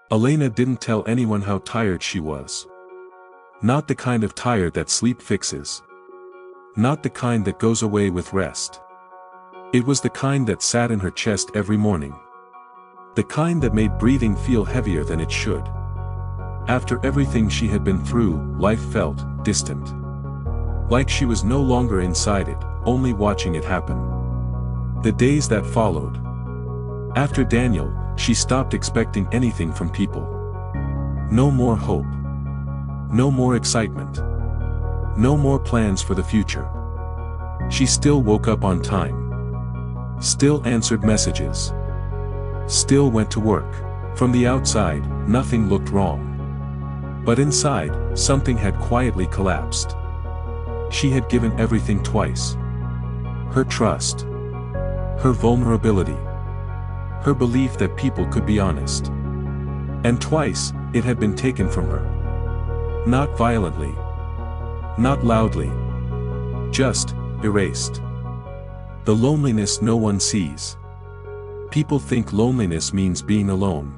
Elena didn't tell anyone how tired she was. Not the kind of tired that sleep fixes. Not the kind that goes away with rest. It was the kind that sat in her chest every morning. The kind that made breathing feel heavier than it should. After everything she had been through, life felt distant. Like she was no longer inside it, only watching it happen. The days that followed. After Daniel, she stopped expecting anything from people. No more hope. No more excitement. No more plans for the future. She still woke up on time. Still answered messages. Still went to work. From the outside, nothing looked wrong. But inside, something had quietly collapsed. She had given everything twice. Her trust. Her vulnerability. Her belief that people could be honest. And twice, it had been taken from her. Not violently. Not loudly. Just erased. The loneliness no one sees. People think loneliness means being alone.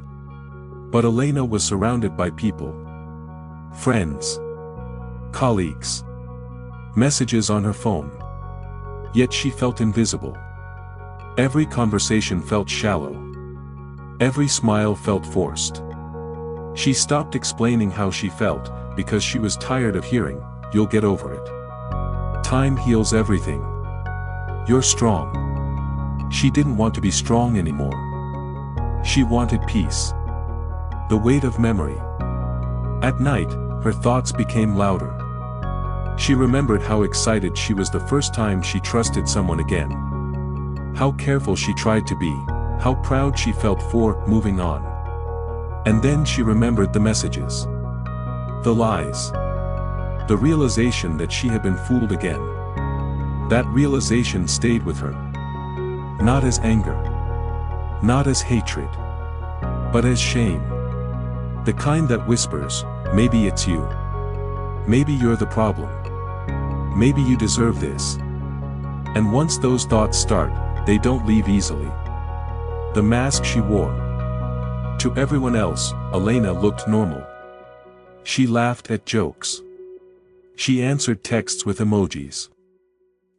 But Elena was surrounded by people. Friends. Colleagues. Messages on her phone. Yet she felt invisible. Every conversation felt shallow. Every smile felt forced. She stopped explaining how she felt, because she was tired of hearing, "You'll get over it. Time heals everything. You're strong." She didn't want to be strong anymore. She wanted peace. The weight of memory. At night, her thoughts became louder. She remembered how excited she was the first time she trusted someone again. How careful she tried to be, how proud she felt for moving on. And then she remembered the messages. The lies. The realization that she had been fooled again. That realization stayed with her. Not as anger. Not as hatred. But as shame. The kind that whispers, "Maybe it's you. Maybe you're the problem. Maybe you deserve this." And once those thoughts start, they don't leave easily. The mask she wore. To everyone else, Elena looked normal. She laughed at jokes. She answered texts with emojis.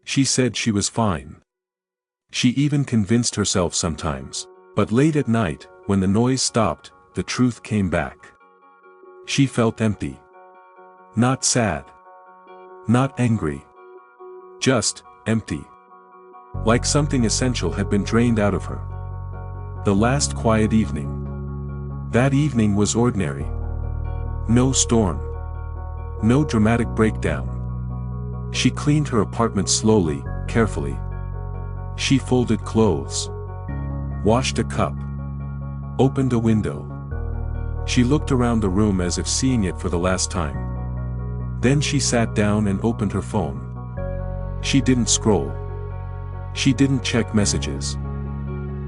She said she was fine. She even convinced herself sometimes. But late at night, when the noise stopped, the truth came back. She felt empty. Not sad. Not angry. Just empty. Like something essential had been drained out of her. The last quiet evening. That evening was ordinary. No storm. No dramatic breakdown. She cleaned her apartment slowly, carefully. She folded clothes. Washed a cup. Opened a window. She looked around the room as if seeing it for the last time. Then she sat down and opened her phone. She didn't scroll. She didn't check messages.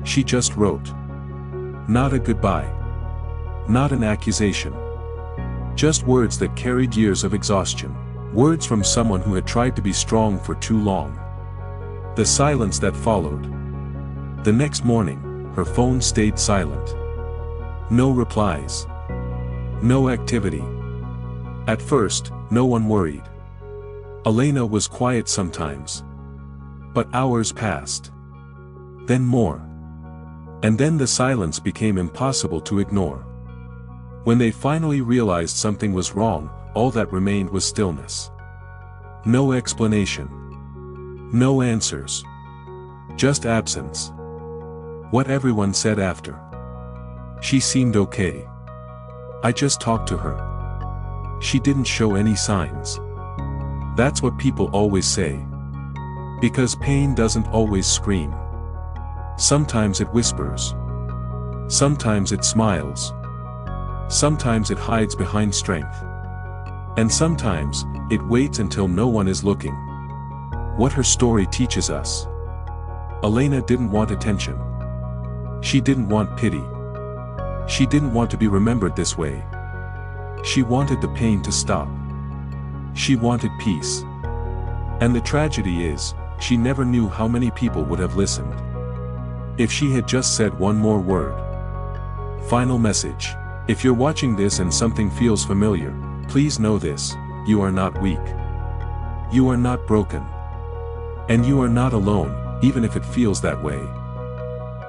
She just wrote. Not a goodbye. Not an accusation. Just words that carried years of exhaustion. Words from someone who had tried to be strong for too long. The silence that followed. The next morning, her phone stayed silent. No replies. No activity. At first, no one worried. Elena was quiet sometimes. But hours passed. Then more. And then the silence became impossible to ignore. When they finally realized something was wrong, all that remained was stillness. No explanation. No answers. Just absence. What everyone said after. She seemed okay. I just talked to her. She didn't show any signs. That's what people always say. Because pain doesn't always scream. Sometimes it whispers. Sometimes it smiles. Sometimes it hides behind strength. And sometimes, it waits until no one is looking. What her story teaches us. Elena didn't want attention. She didn't want pity. She didn't want to be remembered this way. She wanted the pain to stop. She wanted peace. And the tragedy is, she never knew how many people would have listened. If she had just said one more word. Final message. If you're watching this and something feels familiar, please know this: you are not weak. You are not broken. And you are not alone, even if it feels that way.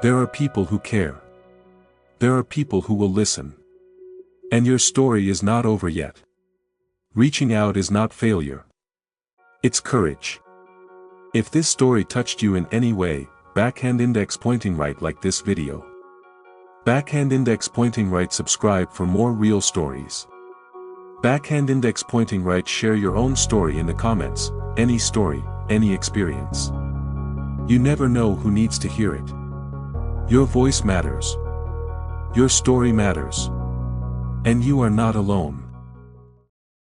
There are people who care. There are people who will listen. And your story is not over yet. Reaching out is not failure. It's courage. If this story touched you in any way, backhand index pointing right, like this video. Backhand index pointing right, subscribe for more real stories. Backhand index pointing right, share your own story in the comments, any story, any experience. You never know who needs to hear it. Your voice matters. Your story matters. And you are not alone.